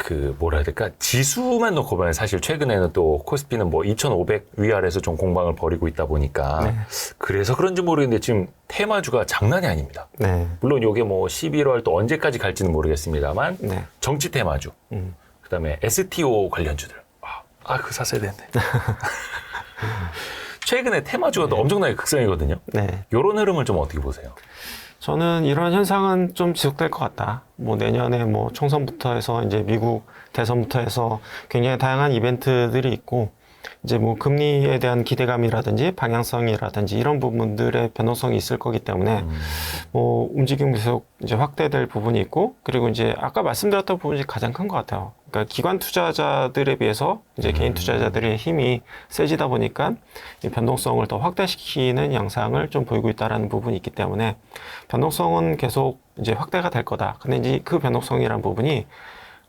그 뭐라 해야 될까? 지수만 놓고 보면 사실 최근에는 또 코스피는 뭐 2,500 위아래에서 좀 공방을 벌이고 있다 보니까 네. 그래서 그런지 모르겠는데 지금 테마주가 장난이 아닙니다. 네. 물론 이게 뭐 11월 또 언제까지 갈지는 모르겠습니다만 네. 정치 테마주, 그다음에 STO 관련주들. 그 샀어야 되는데. 최근에 테마주가 또 엄청나게 극성이거든요. 네. 이런 흐름을 좀 어떻게 보세요? 저는 이런 현상은 좀 지속될 것 같다. 뭐 내년에 뭐 총선부터 해서 이제 미국 대선부터 해서 굉장히 다양한 이벤트들이 있고 이제 뭐 금리에 대한 기대감이라든지 방향성이라든지 이런 부분들의 변동성이 있을 거기 때문에 뭐 움직임 계속 이제 확대될 부분이 있고 그리고 이제 아까 말씀드렸던 부분이 가장 큰 것 같아요. 그러니까 기관 투자자들에 비해서 이제 개인 투자자들의 힘이 세지다 보니까 이 변동성을 더 확대시키는 양상을 좀 보이고 있다라는 부분이 있기 때문에 변동성은 계속 이제 확대가 될 거다. 근데 이제 그 변동성이란 부분이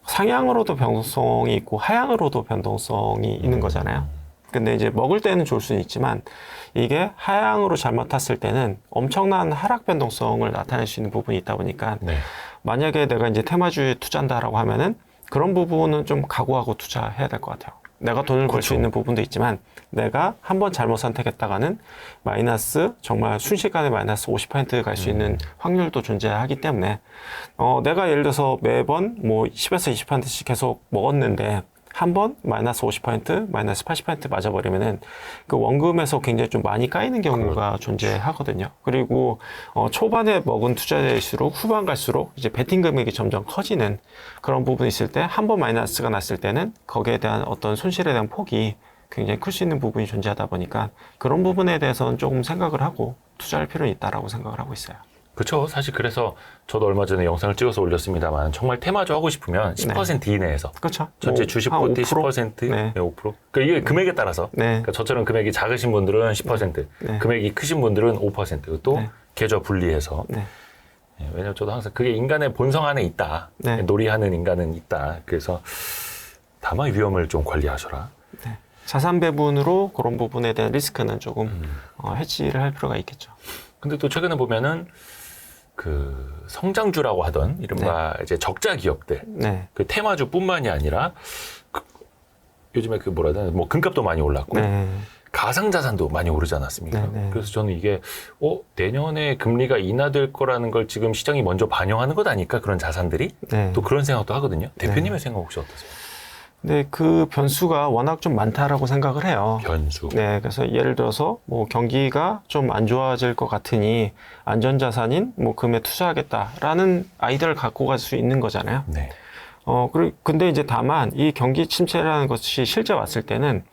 상향으로도 변동성이 있고 하향으로도 변동성이 있는 거잖아요. 근데 이제 먹을 때는 좋을 수는 있지만 이게 하향으로 잘못 탔을 때는 엄청난 하락 변동성을 나타낼 수 있는 부분이 있다 보니까 네. 만약에 내가 이제 테마주에 투자한다라고 하면은 그런 부분은 좀 각오하고 투자해야 될 것 같아요. 내가 돈을 벌 수 그렇죠. 있는 부분도 있지만 내가 한번 잘못 선택했다가는 마이너스 정말 순식간에 마이너스 50% 갈 수 있는 확률도 존재하기 때문에 내가 예를 들어서 매번 뭐 10에서 20%씩 계속 먹었는데 한 번 마이너스 50%, 마이너스 80% 맞아버리면은 그 원금에서 굉장히 좀 많이 까이는 경우가 존재하거든요. 그리고 초반에 먹은 투자일수록 후반 갈수록 이제 베팅 금액이 점점 커지는 그런 부분이 있을 때 한 번 마이너스가 났을 때는 거기에 대한 어떤 손실에 대한 폭이 굉장히 클 수 있는 부분이 존재하다 보니까 그런 부분에 대해서는 조금 생각을 하고 투자할 필요는 있다라고 생각을 하고 있어요. 그렇죠. 사실 그래서 저도 얼마 전에 영상을 찍어서 올렸습니다만 정말 테마주 하고 싶으면 10% 이내에서 그렇죠. 전체 주식 포트 10%, 네. 5%. 그러니까 이게 금액에 따라서 네. 그러니까 저처럼 금액이 작으신 분들은 10%, 네. 금액이 크신 분들은 5%, 또 네. 계좌 분리해서. 네. 왜냐면 저도 항상 그게 인간의 본성 안에 있다. 네. 놀이하는 인간은 있다. 그래서 다만 위험을 좀 관리하셔라. 네. 자산 배분으로 그런 부분에 대한 리스크는 조금 해지를 할 필요가 있겠죠. 근데 또 최근에 보면은 그 성장주라고 하던 이른바 이제 적자 기업들, 네. 그 테마주뿐만이 아니라 요즘에 그 뭐라 해야 되나 뭐 금값도 많이 올랐고 네. 가상자산도 많이 오르지 않았습니까? 네, 네. 그래서 저는 이게 내년에 금리가 인하될 거라는 걸 지금 시장이 먼저 반영하는 것 아닐까 그런 자산들이 네. 또 그런 생각도 하거든요. 대표님의 생각 혹시 어떠세요? 네, 그 변수가 워낙 좀 많다라고 생각을 해요. 변수. 네, 그래서 예를 들어서 뭐 경기가 좀 안 좋아질 것 같으니 안전자산인 뭐 금에 투자하겠다라는 아이디어를 갖고 갈 수 있는 거잖아요. 네. 근데 이제 다만 이 경기 침체라는 것이 실제 왔을 때는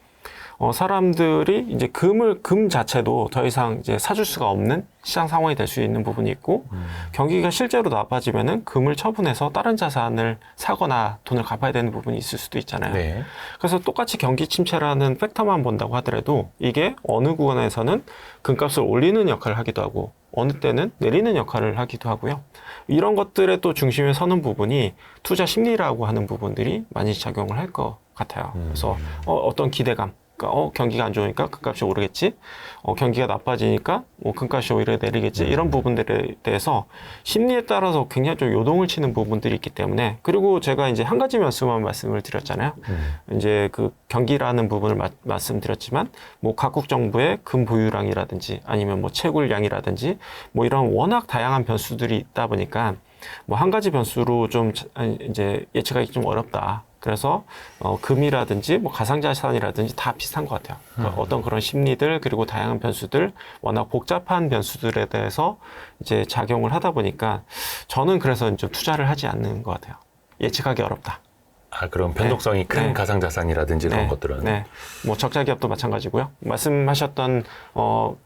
사람들이 이제 금 자체도 더 이상 이제 사줄 수가 없는 시장 상황이 될 수 있는 부분이 있고, 경기가 실제로 나빠지면은 금을 처분해서 다른 자산을 사거나 돈을 갚아야 되는 부분이 있을 수도 있잖아요. 네. 그래서 똑같이 경기 침체라는 팩터만 본다고 하더라도 이게 어느 구간에서는 금값을 올리는 역할을 하기도 하고, 어느 때는 내리는 역할을 하기도 하고요. 이런 것들의 또 중심에 서는 부분이 투자 심리라고 하는 부분들이 많이 작용을 할 것 같아요. 그래서 어떤 기대감, 그러니까 경기가 안 좋으니까 금값이 오르겠지, 경기가 나빠지니까 금값이 오히려 내리겠지, 이런 부분들에 대해서 심리에 따라서 굉장히 좀 요동을 치는 부분들이 있기 때문에, 그리고 제가 이제 한 가지 말씀을 드렸잖아요. 이제 그 경기라는 부분을 말씀드렸지만, 뭐 각국 정부의 금 보유량이라든지 아니면 뭐 채굴량이라든지 뭐 이런 워낙 다양한 변수들이 있다 보니까 뭐 한 가지 변수로 좀 이제 예측하기 좀 어렵다. 그래서 금이라든지 뭐 가상자산이라든지 다 비슷한 것 같아요. 그러니까 어떤 그런 심리들, 그리고 다양한 변수들, 워낙 복잡한 변수들에 대해서 이제 작용을 하다 보니까 저는 그래서 이제 투자를 하지 않는 것 같아요. 예측하기 어렵다. 그럼 변동성이 큰 네. 가상자산이라든지 그런 것들은. 네. 뭐 적자 기업도 마찬가지고요. 말씀하셨던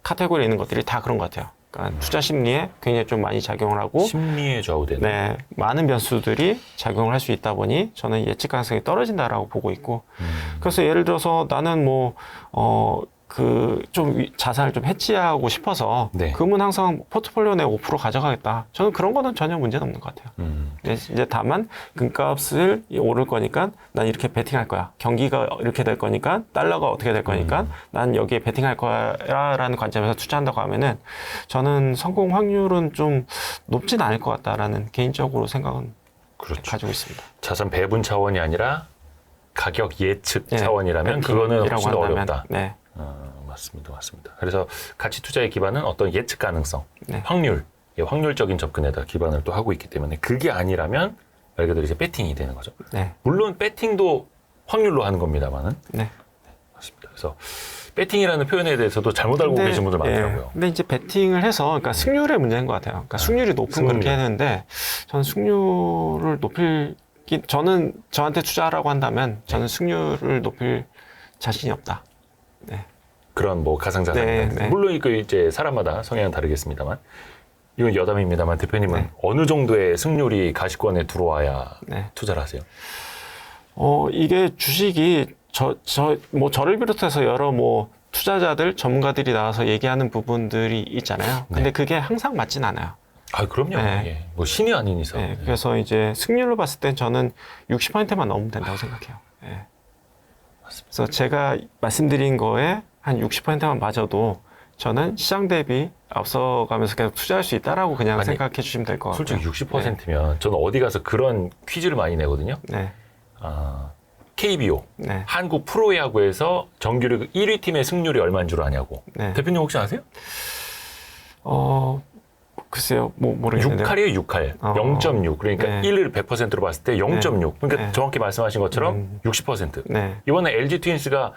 카테고리에 있는 것들이 다 그런 것 같아요. 그러니까 투자 심리에 굉장히 좀 많이 작용을 하고, 심리에 좌우되는. 네, 많은 변수들이 작용을 할 수 있다 보니 저는 예측 가능성이 떨어진다라고 보고 있고, 그래서 예를 들어서 나는 뭐 좀 자산을 좀 해지하고 싶어서 네. 금은 항상 포트폴리오 내 5% 가져가겠다. 저는 그런 거는 전혀 문제는 없는 것 같아요. 이제 다만 금값을 오를 거니까 난 이렇게 베팅할 거야. 경기가 이렇게 될 거니까 달러가 어떻게 될 거니까 난 여기에 베팅할 거야라는 관점에서 투자한다고 하면은 저는 성공 확률은 좀 높진 않을 것 같다라는 개인적으로 생각은 그렇죠. 가지고 있습니다. 자산 배분 차원이 아니라 가격 예측 네, 차원이라면 그거는 훨씬 더 한다면, 어렵다. 네. 맞습니다. 그래서 가치 투자의 기반은 어떤 예측 가능성, 네. 확률, 확률적인 접근에다 기반을 또 하고 있기 때문에 그게 아니라면 말 그대로 이제 배팅이 되는 거죠. 네. 물론 배팅도 확률로 하는 겁니다만은. 네. 맞습니다. 그래서 배팅이라는 표현에 대해서도 잘못 알고 계신 분들 많더라고요. 근데 이제 배팅을 해서 그러니까 승률의 문제인 것 같아요. 그러니까 승률이 높은 승률. 그렇게 했는데 저는 승률을 저는 저한테 투자하라고 한다면 저는 승률을 높일 자신이 없다. 네. 그런 뭐 가상자산. 네. 물론 그 이제 사람마다 성향은 다르겠습니다만 이건 여담입니다만 대표님은 네. 어느 정도의 승률이 가시권에 들어와야 네. 투자를 하세요? 이게 주식이 저를 비롯해서 여러 투자자들, 전문가들이 나와서 얘기하는 부분들이 있잖아요. 근데 네. 그게 항상 맞진 않아요. 아, 그럼요. 네. 예. 뭐 신이 아닌 이상. 네, 그래서 이제 승률로 봤을 땐 저는 60%만 넘으면 된다고 생각해요. 예. 그래서 제가 말씀드린 거에 한 60%만 맞아도 저는 시장 대비 앞서가면서 계속 투자할 수 있다라고 그냥 아니, 생각해 주시면 될 것 같아요. 솔직히 60%면 저는 어디 가서 그런 퀴즈를 많이 내거든요. 네. KBO, 네. 한국 프로야구에서 정규리그 1위 팀의 승률이 얼마인 줄 아냐고. 네. 대표님 혹시 아세요? 글쎄요, 모르겠는데요. 6할이에요, 6할. 0.6. 그러니까 네. 1을 100%로 봤을 때 0.6. 그러니까 네. 정확히 말씀하신 것처럼 60%. 네. 이번에 LG 트윈스가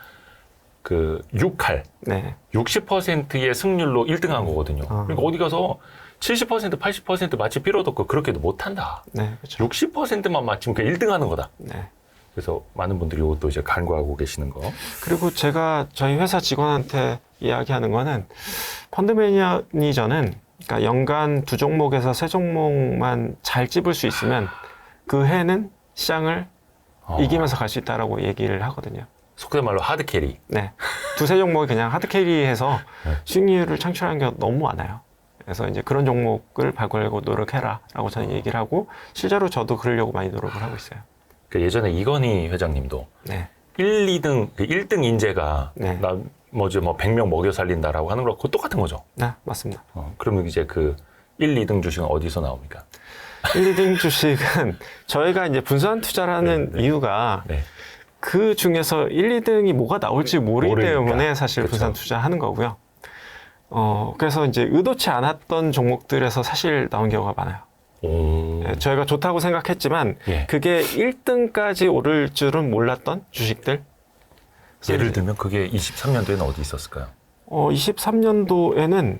그 6할, 네. 60%의 승률로 1등한 거거든요. 그러니까 어디 가서 70%, 80% 맞힐 필요도 없고 그렇게도 못한다. 네. 그렇죠. 60%만 맞추면 그 1등하는 거다. 네. 그래서 많은 분들이 이것도 이제 간과하고 계시는 거. 그리고 제가 저희 회사 직원한테 이야기하는 거는 펀드 매니저는 그러니까 연간 2종목에서 3종목만 잘 찝을 수 있으면 그 해는 시장을 이기면서 갈 수 있다라고 얘기를 하거든요. 속된 말로 하드 캐리. 네. 2-3종목이 그냥 하드 캐리해서 네. 수익률을 창출하는 게 너무 많아요. 그래서 이제 그런 종목을 발굴하고 노력해라 라고 저는 얘기를 하고 실제로 저도 그러려고 많이 노력을 하고 있어요. 그 예전에 이건희 회장님도 네. 1등, 그 1등 인재가 네. 나 뭐지 뭐 100명 먹여 살린다라고 하는 거랑 그거 똑같은 거죠. 네, 맞습니다. 그러면 이제 그 1, 2등 주식은 어디서 나옵니까? 1, 2등 주식은 저희가 이제 분산 투자라는 네. 이유가 네. 그 중에서 1, 2등이 뭐가 나올지 모르기 모르니까. 때문에 사실 그쵸. 분산 투자하는 거고요. 그래서 이제 의도치 않았던 종목들에서 사실 나온 경우가 많아요. 오. 네, 저희가 좋다고 생각했지만 예. 그게 1등까지 오를 줄은 몰랐던 주식들. 예를 들면 그게 23년도에는 어디 있었을까요? 23년도에는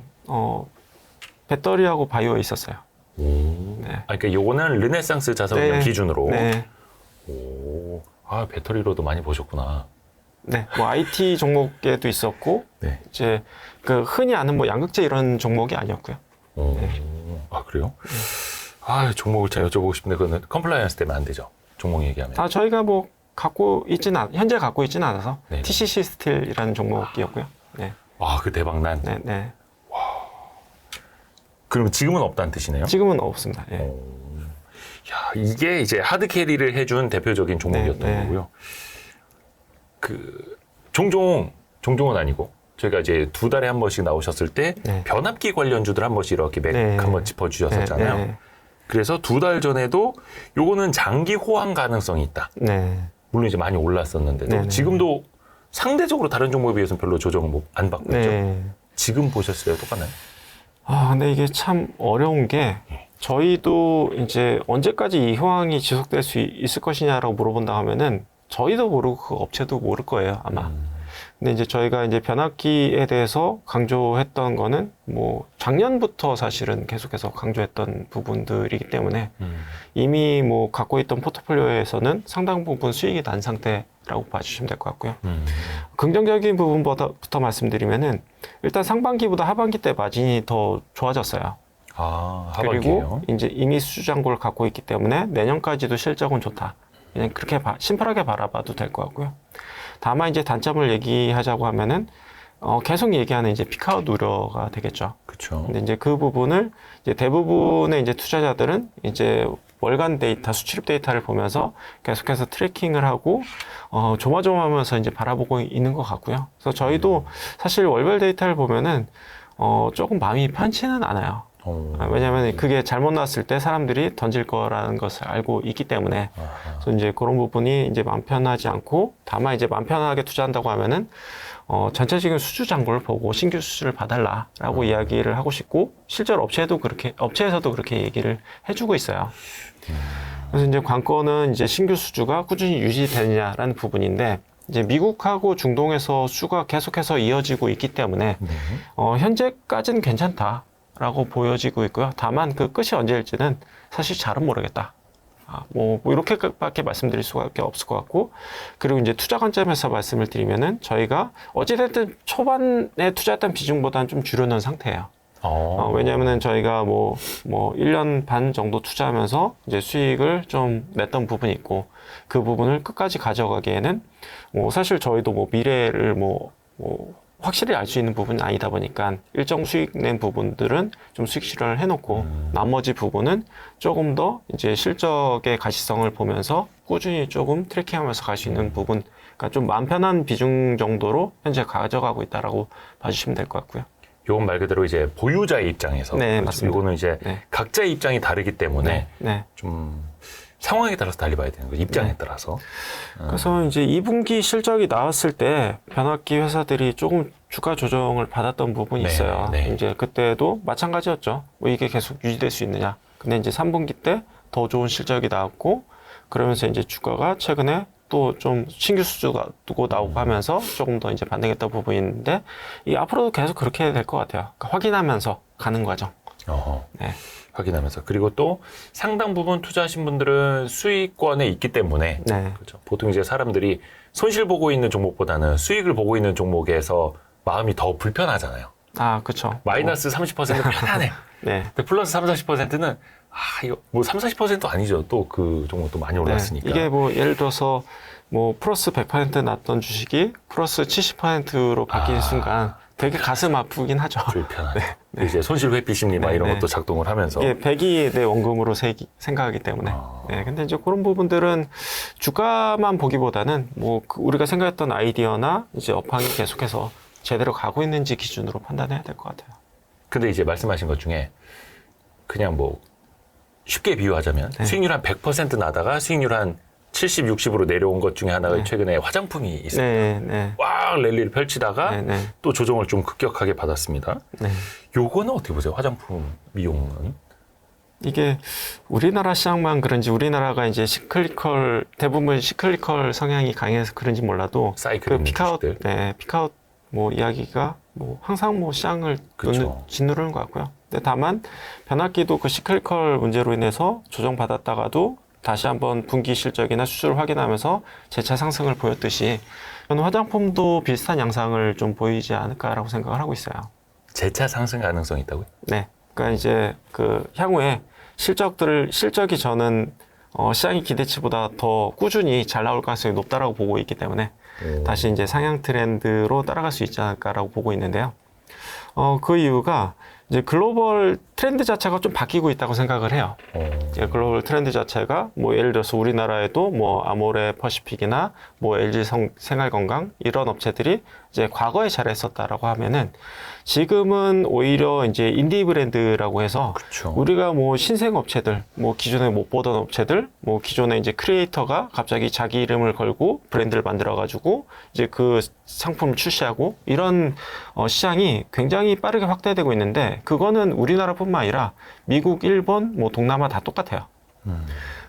배터리하고 바이오에 있었어요. 오. 네. 그러니까 요거는 르네상스 자산운용 네. 기준으로. 네. 오. 배터리로도 많이 보셨구나. 네. IT 종목에도 있었고 네. 이제 그 흔히 아는 양극재 이런 종목이 아니었고요. 오. 네. 그래요? 종목을 제가 여쭤보고 싶은데 그거는 컴플라이언스 때문에 안 되죠. 종목 얘기하면. 저희가 현재 갖고 있지는 않아서 네네. TCC 스틸이라는 종목이었고요. 네. 그 대박난. 네, 네. 그럼 지금은 없다는 뜻이네요? 지금은 없습니다. 예. 야, 이게 이제 하드 캐리를 해준 대표적인 종목이었던 네, 네. 거고요. 종종은 아니고 저희가 이제 2달에 한 번씩 나오셨을 때 네. 변압기 관련주들 한 번씩 이렇게 네. 한번 짚어주셨었잖아요. 네, 네. 그래서 2달 전에도 요거는 장기 호황 가능성이 있다. 네. 물론 이제 많이 올랐었는데도 네, 네. 지금도 상대적으로 다른 종목에 비해서는 별로 조정을 안 받고 있죠. 네. 지금 보셨을 때 똑같나요? 근데 이게 참 어려운 게 저희도 이제 언제까지 이 호황이 지속될 수 있을 것이냐라고 물어본다 하면은 저희도 모르고 그 업체도 모를 거예요, 아마. 근데 이제 저희가 이제 변압기에 대해서 강조했던 거는 작년부터 사실은 계속해서 강조했던 부분들이기 때문에 이미 갖고 있던 포트폴리오에서는 상당 부분 수익이 난 상태라고 봐주시면 될 것 같고요. 긍정적인 부분부터 말씀드리면은 일단 상반기보다 하반기 때 마진이 더 좋아졌어요. 하반기에요. 그리고 이제 이미 수주잔고를 갖고 있기 때문에 내년까지도 실적은 좋다. 그냥 그렇게 심플하게 바라봐도 될 것 같고요. 다만 이제 단점을 얘기하자고 하면은 계속 얘기하는 이제 피크아웃 우려가 되겠죠. 그렇죠. 근데 이제 그 부분을 이제 대부분의 이제 투자자들은 이제 월간 데이터, 수출입 데이터를 보면서 계속해서 트래킹을 하고 조마조마하면서 이제 바라보고 있는 것 같고요. 그래서 저희도 사실 월별 데이터를 보면은 조금 마음이 편치는 않아요. 왜냐하면 그게 잘못 나왔을 때 사람들이 던질 거라는 것을 알고 있기 때문에 그래서 이제 그런 부분이 이제 마음 편하지 않고 다만 이제 마음 편하게 투자한다고 하면은 전체적인 수주 잔고를 보고 신규 수주를 봐달라라고 이야기를 하고 싶고 실제로 업체에서도 그렇게 얘기를 해주고 있어요. 그래서 이제 관건은 이제 신규 수주가 꾸준히 유지되느냐라는 부분인데 이제 미국하고 중동에서 수주가 계속해서 이어지고 있기 때문에 현재까지는 괜찮다라고 보여지고 있고요. 다만 그 끝이 언제일지는 사실 잘은 모르겠다. 뭐 이렇게밖에 말씀드릴 수밖에 없을 것 같고 그리고 이제 투자 관점에서 말씀을 드리면은 저희가 어찌됐든 초반에 투자했던 비중보다는 좀 줄여놓은 상태예요. 왜냐하면은 저희가 뭐 1년 반 정도 투자하면서 이제 수익을 좀 냈던 부분이 있고 그 부분을 끝까지 가져가기에는 사실 저희도 뭐 미래를 확실히 알 수 있는 부분은 아니다 보니까 일정 수익 낸 부분들은 좀 수익 실현을 해놓고 나머지 부분은 조금 더 이제 실적의 가시성을 보면서 꾸준히 조금 트래킹하면서 갈 수 있는 부분, 그러니까 좀 마음 편한 비중 정도로 현재 가져가고 있다라고 봐주시면 될 것 같고요. 요건 말 그대로 이제 보유자의 입장에서. 네, 맞습니다. 요거는 이제 각자의 입장이 다르기 때문에 좀 상황에 따라서 달리 봐야 되는 거죠. 입장에 따라서. 그래서 이제 2분기 실적이 나왔을 때 변압기 회사들이 조금 주가 조정을 받았던 부분이 있어요. 이제 그때도 마찬가지였죠. 뭐 이게 계속 유지될 수 있느냐. 근데 이제 3분기 때 더 좋은 실적이 나왔고 그러면서 이제 주가가 최근에 또 좀 신규 수주가 두고 나오고 하면서 조금 더 이제 반등했던 부분이 있는데 이 앞으로도 계속 그렇게 될 것 같아요. 그러니까 확인하면서 가는 과정. 확인하면서. 그리고 또 상당 부분 투자하신 분들은 수익권에 있기 때문에 그렇죠. 보통 이제 사람들이 손실 보고 있는 종목보다는 수익을 보고 있는 종목에서 마음이 더 불편하잖아요. 그렇죠. 마이너스 30% 편안해. 근데 플러스 30, 40%는 이거 뭐 30, 40% 아니죠. 또 그 종목도 많이 올랐으니까. 이게 뭐 예를 들어서 뭐 플러스 100% 났던 주식이 플러스 70%로 바뀌는 순간 되게 가슴 아프긴 하죠. 불편하죠. 이제 손실 회피 심리 막 이런 것도 작동을 하면서. 이게 100이 내 원금으로 생각하기 때문에. 근데 이제 그런 부분들은 주가만 보기보다는 뭐 우리가 생각했던 아이디어나 이제 업황이 계속해서 제대로 가고 있는지 기준으로 판단해야 될 것 같아요. 근데 이제 말씀하신 것 중에 그냥 뭐 쉽게 비유하자면 수익률 한 100% 나다가 수익률 한 70, 60으로 내려온 것 중에 하나가 최근에 화장품이 있습니다. 꽉 랠리를 펼치다가 또 조정을 좀 급격하게 받았습니다. 요거는 어떻게 보세요? 화장품 미용은? 이게 우리나라 시장만 그런지 우리나라가 이제 대부분 시클리컬 성향이 강해서 그런지 몰라도 사이클 피크아웃 뭐 이야기가 뭐 항상 뭐 시장을 짓누르는 것 같고요. 근데 다만 변압기도 그 시클리컬 문제로 인해서 조정받았다가도 다시 한번 분기 실적이나 수주를 확인하면서 재차 상승을 보였듯이 저는 화장품도 비슷한 양상을 좀 보이지 않을까라고 생각을 하고 있어요. 재차 상승 가능성이 있다고요? 그러니까 이제 그 향후에 실적이 저는 시장의 기대치보다 더 꾸준히 잘 나올 가능성이 높다라고 보고 있기 때문에 다시 이제 상향 트렌드로 따라갈 수 있지 않을까라고 보고 있는데요. 그 이유가 이제 글로벌 트렌드 자체가 좀 바뀌고 있다고 생각을 해요. 글로벌 트렌드 자체가 뭐 예를 들어서 우리나라에도 뭐 아모레 퍼시픽이나 뭐 LG 생활건강 이런 업체들이 이제 과거에 잘했었다라고 하면은 지금은 오히려 이제 인디 브랜드라고 해서 우리가 뭐 신생 업체들, 뭐 기존에 못 보던 업체들, 뭐 기존에 이제 크리에이터가 갑자기 자기 이름을 걸고 브랜드를 만들어가지고 이제 그 상품을 출시하고 이런 시장이 굉장히 빠르게 확대되고 있는데 그거는 우리나라뿐만 아니라 미국, 일본, 뭐 동남아 다 똑같아요.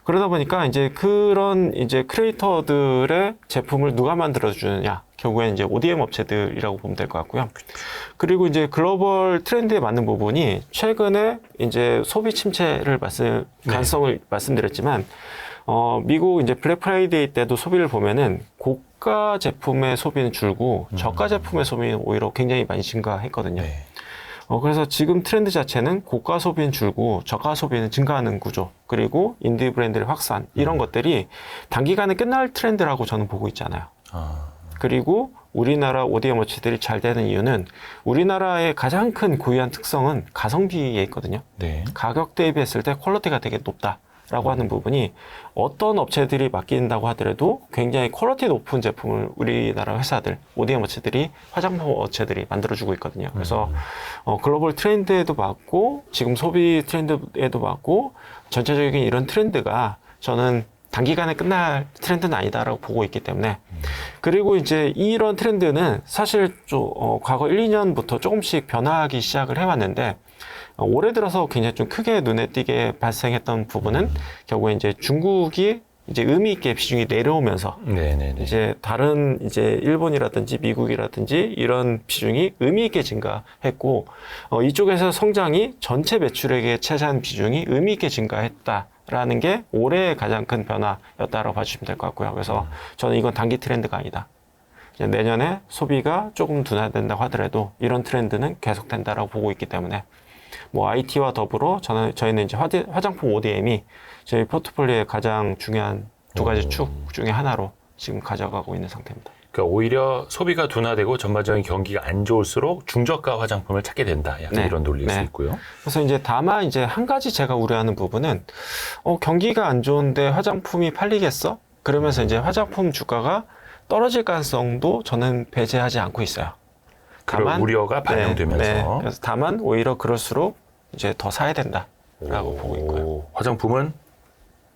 그러다 보니까 이제 그런 이제 크리에이터들의 제품을 누가 만들어주느냐. 결국엔 이제 ODM 업체들이라고 보면 될 것 같고요. 그리고 이제 글로벌 트렌드에 맞는 부분이 최근에 이제 소비 침체를 가능성을 말씀드렸지만, 미국 이제 블랙 프라이데이 때도 소비를 보면은 고가 제품의 소비는 줄고 저가 제품의 소비는 오히려 굉장히 많이 증가했거든요. 그래서 지금 트렌드 자체는 고가 소비는 줄고 저가 소비는 증가하는 구조, 그리고 인디 브랜드의 확산, 이런 것들이 단기간에 끝날 트렌드라고 저는 보고 있잖아요. 그리고 우리나라 ODM 업체들이 잘 되는 이유는 우리나라의 가장 큰 고유한 특성은 가성비에 있거든요. 가격 대비했을 때 퀄리티가 되게 높다. 라고 하는 부분이 어떤 업체들이 맡긴다고 하더라도 굉장히 퀄리티 높은 제품을 우리나라 회사들, ODM 업체들이, 화장품 업체들이 만들어주고 있거든요. 그래서 글로벌 트렌드에도 맞고 지금 소비 트렌드에도 맞고 전체적인 이런 트렌드가 저는 단기간에 끝날 트렌드는 아니다라고 보고 있기 때문에, 그리고 이제 이런 트렌드는 사실 과거 1, 2년부터 조금씩 변화하기 시작을 해왔는데, 올해 들어서 굉장히 좀 크게 눈에 띄게 발생했던 부분은 결국에 이제 중국이 이제 의미 있게 비중이 내려오면서 네네네. 이제 다른 이제 일본이라든지 미국이라든지 이런 비중이 의미 있게 증가했고, 이쪽에서 성장이 전체 매출액에 차지한 비중이 의미 있게 증가했다라는 게 올해의 가장 큰 변화였다라고 봐주시면 될 것 같고요. 그래서 저는 이건 단기 트렌드가 아니다. 이제 내년에 소비가 조금 둔화된다고 하더라도 이런 트렌드는 계속된다라고 보고 있기 때문에, 뭐 IT와 더불어 저희는 이제 화장품 ODM이 저희 포트폴리오의 가장 중요한 두 가지 축 중에 하나로 지금 가져가고 있는 상태입니다. 그러니까 오히려 소비가 둔화되고 전반적인 경기가 안 좋을수록 중저가 화장품을 찾게 된다. 약간 이런 논리일 수 있고요. 그래서 이제 다만 이제 한 가지 제가 우려하는 부분은 경기가 안 좋은데 화장품이 팔리겠어? 그러면서 이제 화장품 주가가 떨어질 가능성도 저는 배제하지 않고 있어요. 그런 우려가 반영되면서. 그래서 다만 오히려 그럴수록 이제 더 사야 된다라고 보고 있고요. 화장품은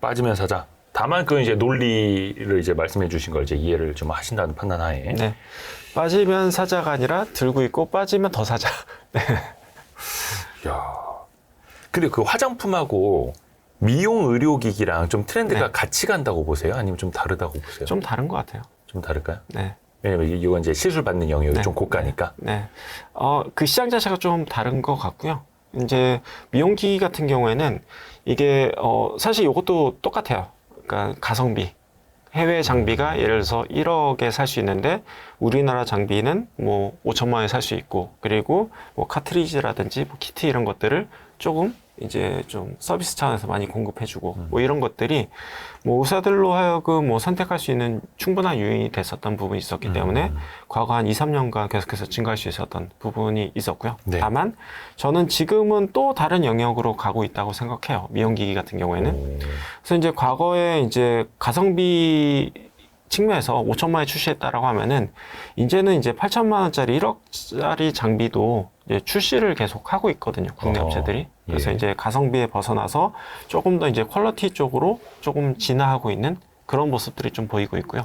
빠지면 사자. 다만 그 이제 논리를 이제 말씀해 주신 걸 이제 이해를 좀 하신다는 판단하에. 네. 빠지면 사자가 아니라 들고 있고 빠지면 더 사자. 네. 야. 근데 그 화장품하고 미용 의료기기랑 좀 트렌드가 같이 간다고 보세요? 아니면 좀 다르다고 보세요? 좀 다른 것 같아요. 좀 다를까요? 네. 왜냐면 이건 이제 시술 받는 영역이 좀 고가니까. 네. 그 시장 자체가 좀 다른 것 같고요. 이제 미용기기 같은 경우에는 이게 사실 이것도 똑같아요. 그러니까 가성비. 해외 장비가 예를 들어서 1억에 살 수 있는데 우리나라 장비는 뭐 5천만 원에 살 수 있고, 그리고 뭐 카트리지라든지 뭐 키트 이런 것들을 조금 이제 좀 서비스 차원에서 많이 공급해주고 뭐 이런 것들이 뭐 의사들로 하여금 뭐 선택할 수 있는 충분한 요인이 됐었던 부분이 있었기 때문에 과거 한 2, 3년간 계속해서 증가할 수 있었던 부분이 있었고요. 네. 다만 저는 지금은 또 다른 영역으로 가고 있다고 생각해요. 미용기기 같은 경우에는. 그래서 이제 과거에 이제 가성비 측면에서 5천만 원에 출시했다라고 하면은 이제는 이제 8천만 원짜리 1억짜리 장비도 이제 출시를 계속 하고 있거든요. 국내 업체들이. 그래서 이제 가성비에 벗어나서 조금 더 이제 퀄리티 쪽으로 조금 진화하고 있는 그런 모습들이 좀 보이고 있고요.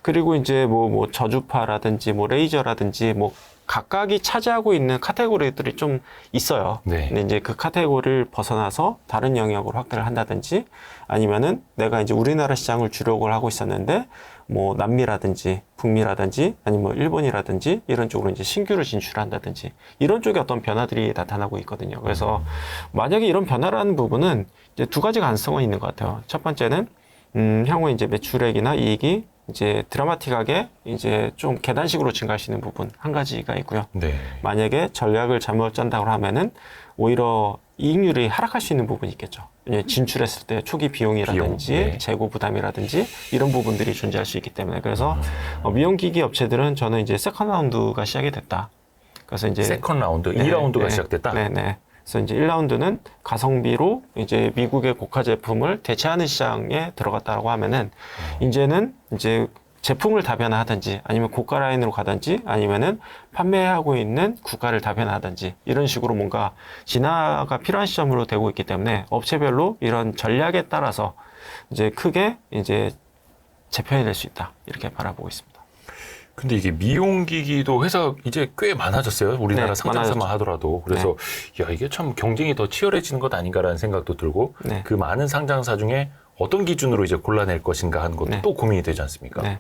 그리고 이제 뭐 저주파라든지 뭐 레이저라든지 뭐 각각이 차지하고 있는 카테고리들이 좀 있어요. 네. 근데 이제 그 카테고리를 벗어나서 다른 영역으로 확대를 한다든지, 아니면은 내가 이제 우리나라 시장을 주력을 하고 있었는데 뭐 남미라든지 북미라든지 아니면 뭐 일본이라든지 이런 쪽으로 이제 신규를 진출한다든지 이런 쪽에 어떤 변화들이 나타나고 있거든요. 그래서 만약에 이런 변화라는 부분은 이제 두 가지 가능성은 있는 것 같아요. 첫 번째는 향후에 이제 매출액이나 이익이 이제 드라마틱하게 이제 좀 계단식으로 증가할 수 있는 부분 한 가지가 있고요. 네. 만약에 전략을 잘못 짠다고 하면은 오히려 이익률이 하락할 수 있는 부분이 있겠죠. 진출했을 때 초기 비용이라든지 비용, 네. 재고 부담이라든지 이런 부분들이 존재할 수 있기 때문에, 그래서 미용기기 업체들은 저는 이제 세컨 라운드가 시작이 됐다. 그래서 이제 세컨 라운드, 2라운드가 시작됐다. 네네. 그래서 이제 1라운드는 가성비로 이제 미국의 고가 제품을 대체하는 시장에 들어갔다고 하면은 이제는 이제 제품을 다변화하든지 아니면 고가 라인으로 가든지 아니면은 판매하고 있는 구가를 다변화하든지 이런 식으로 뭔가 진화가 필요한 시점으로 되고 있기 때문에 업체별로 이런 전략에 따라서 이제 크게 이제 재편이 될 수 있다. 이렇게 바라보고 있습니다. 근데 이게 미용기기도 회사 이제 꽤 많아졌어요. 우리나라 네, 상장사만 하더라도. 그래서 야, 이게 참 경쟁이 더 치열해지는 것 아닌가라는 생각도 들고 그 많은 상장사 중에 어떤 기준으로 이제 골라낼 것인가 하는 것도 또 고민이 되지 않습니까? 네.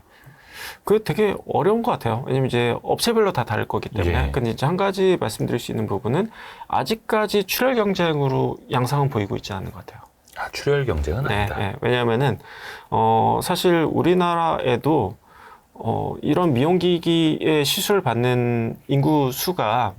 그게 되게 어려운 것 같아요. 왜냐면 이제 업체별로 다 다를 거기 때문에. 근데 이제 한 가지 말씀드릴 수 있는 부분은 아직까지 출혈 경쟁으로 양상은 보이고 있지 않는 것 같아요. 아, 출혈 경쟁은 아니다. 네. 왜냐하면은 사실 우리나라에도 이런 미용기기의 시술을 받는 인구 수가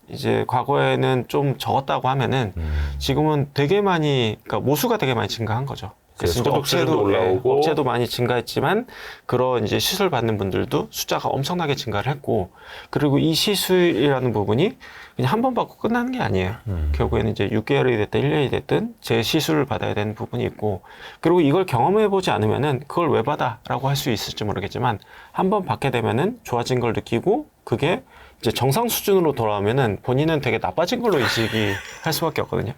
이제 과거에는 좀 적었다고 하면은 지금은 되게 많이, 그러니까 모수가 되게 많이 증가한 거죠. 그래서 소득 수준도 올라오고 업체도 많이 증가했지만 그런 이제 시술 받는 분들도 숫자가 엄청나게 증가를 했고 그리고 이 시술이라는 부분이 그냥 한 번 받고 끝나는 게 아니에요. 결국에는 이제 6개월이 됐든 1년이 됐든 재시술을 받아야 되는 부분이 있고 그리고 이걸 경험해 보지 않으면은 그걸 왜 받아라고 할 수 있을지 모르겠지만 한 번 받게 되면은 좋아진 걸 느끼고 그게 이제 정상 수준으로 돌아오면은 본인은 되게 나빠진 걸로 인식이 할 수밖에 없거든요.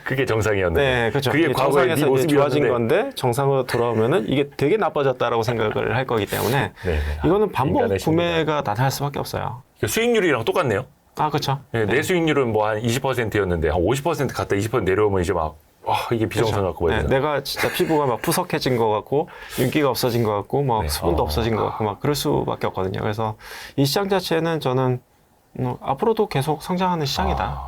그게 정상이었는데. 네, 그렇죠. 그게 과거의 네 정상에서 이제 모습이었는데. 좋아진 건데 정상으로 돌아오면은 이게 되게 나빠졌다라고 생각을 할 거기 때문에 네. 이거는 반복 인간의 심리다. 구매가 나타날 수밖에 없어요. 수익률이랑 똑같네요. 아, 그렇죠. 네, 내 수익률은 뭐 한 20%였는데 한 50% 갔다 20% 내려오면 이제 막 와, 이게 비정상 갖고 네, 봐야 되나. 내가 진짜 피부가 막 푸석해진 것 같고 윤기가 없어진 것 같고 막 네. 수분도 없어진 것 같고 막 그럴 수밖에 없거든요. 그래서 이 시장 자체는 저는 앞으로도 계속 성장하는 시장이다.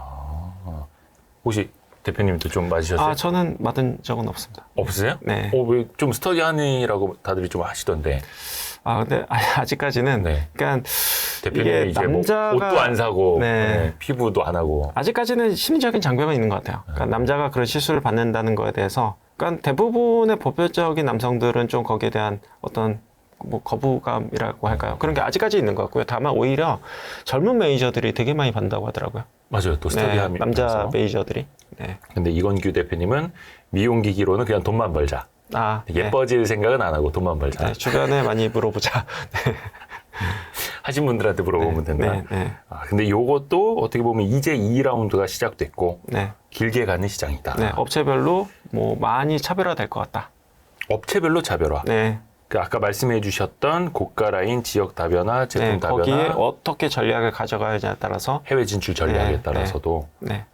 혹시 대표님도 좀 맞으셨어요? 저는 맞은 적은 없습니다. 없으세요? 네. 왜 좀 스터디하니라고 다들 좀 하시던데. 근데 아직까지는 네. 그러니까 대표님이 이게 이제 뭐 남자가 옷도 안 사고 네. 피부도 안 하고. 아직까지는 심리적인 장벽은 있는 것 같아요. 그러니까 남자가 그런 시술을 받는다는 거에 대해서, 그러니까 대부분의 보편적인 남성들은 좀 거기에 대한 어떤 뭐 거부감이라고 할까요? 그런 게 아직까지 있는 것 같고요. 다만 오히려 젊은 매니저들이 되게 많이 받는다고 하더라고요. 맞아요. 또 스터디하면서. 남자 매니저들이. 네. 근데 이건규 대표님은 미용기기로는 그냥 돈만 벌자. 예뻐질 생각은 안 하고 돈만 벌자. 네, 주변에 많이 물어보자. 하신 분들한테 물어보면 된다. 네. 근데 요것도 어떻게 보면 이제 2라운드가 시작됐고 네. 길게 가는 시장이다. 네, 업체별로 뭐 많이 차별화될 것 같다. 업체별로 차별화. 네. 그 아까 말씀해 주셨던 고가 라인, 지역 다변화, 제품 네, 다변화, 거기에 어떻게 전략을 가져가느냐에 따라서 해외 진출 전략에 네, 따라서도 네.